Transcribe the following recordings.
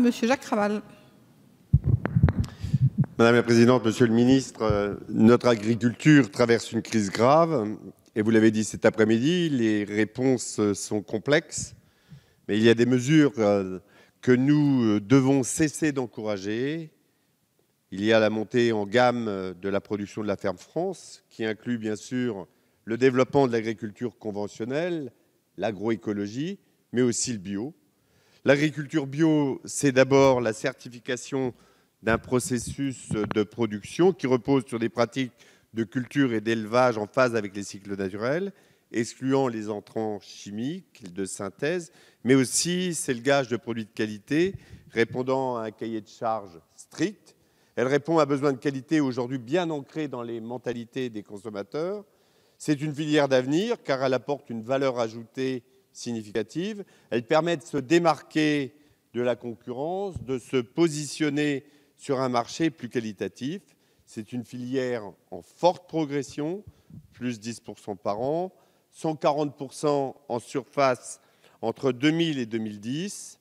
Monsieur Jacques Raval. Madame la Présidente, Monsieur le Ministre, notre agriculture traverse une crise grave et vous l'avez dit cet après-midi, les réponses sont complexes, mais il y a des mesures que nous devons cesser d'encourager. Il y a la montée en gamme de la production de la ferme France, qui inclut bien sûr le développement de l'agriculture conventionnelle, l'agroécologie, mais aussi le bio. L'agriculture bio, c'est d'abord la certification d'un processus de production qui repose sur des pratiques de culture et d'élevage en phase avec les cycles naturels, excluant les entrants chimiques de synthèse, mais aussi c'est le gage de produits de qualité répondant à un cahier de charges strict. Elle répond à un besoin de qualité aujourd'hui bien ancré dans les mentalités des consommateurs. C'est une filière d'avenir car elle apporte une valeur ajoutée significative. Elle permet de se démarquer de la concurrence, de se positionner sur un marché plus qualitatif. C'est une filière en forte progression, plus 10% par an, 140% en surface entre 2000 et 2010.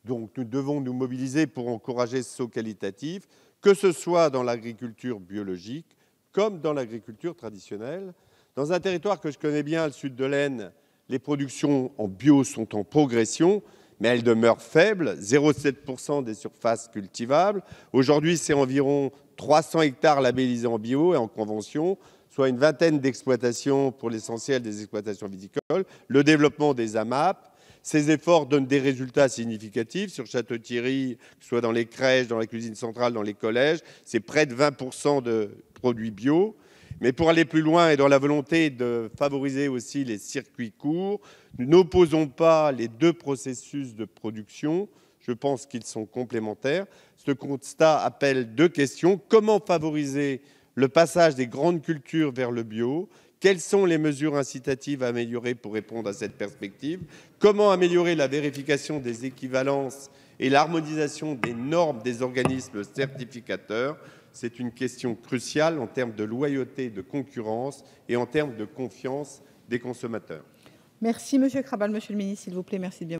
Donc nous devons nous mobiliser pour encourager ce saut qualitatif, que ce soit dans l'agriculture biologique comme dans l'agriculture traditionnelle. Dans un territoire que je connais bien, le sud de l'Aisne, les productions en bio sont en progression, mais elles demeurent faibles, 0,7% des surfaces cultivables. Aujourd'hui, c'est environ 300 hectares labellisés en bio et en convention, soit une vingtaine d'exploitations pour l'essentiel des exploitations viticoles. Le développement des AMAP, ces efforts donnent des résultats significatifs. Sur Château-Thierry, que ce soit dans les crèches, dans la cuisine centrale, dans les collèges, c'est près de 20% de produits bio. Mais pour aller plus loin et dans la volonté de favoriser aussi les circuits courts, nous n'opposons pas les deux processus de production. Je pense qu'ils sont complémentaires. Ce constat appelle deux questions. Comment favoriser le passage des grandes cultures vers le bio ? Quelles sont les mesures incitatives à améliorer pour répondre à cette perspective ? Comment améliorer la vérification des équivalences et l'harmonisation des normes des organismes certificateurs ? C'est une question cruciale en termes de loyauté, de concurrence et en termes de confiance des consommateurs. Merci, Monsieur Krabal. Monsieur le Ministre, s'il vous plaît, merci de bien.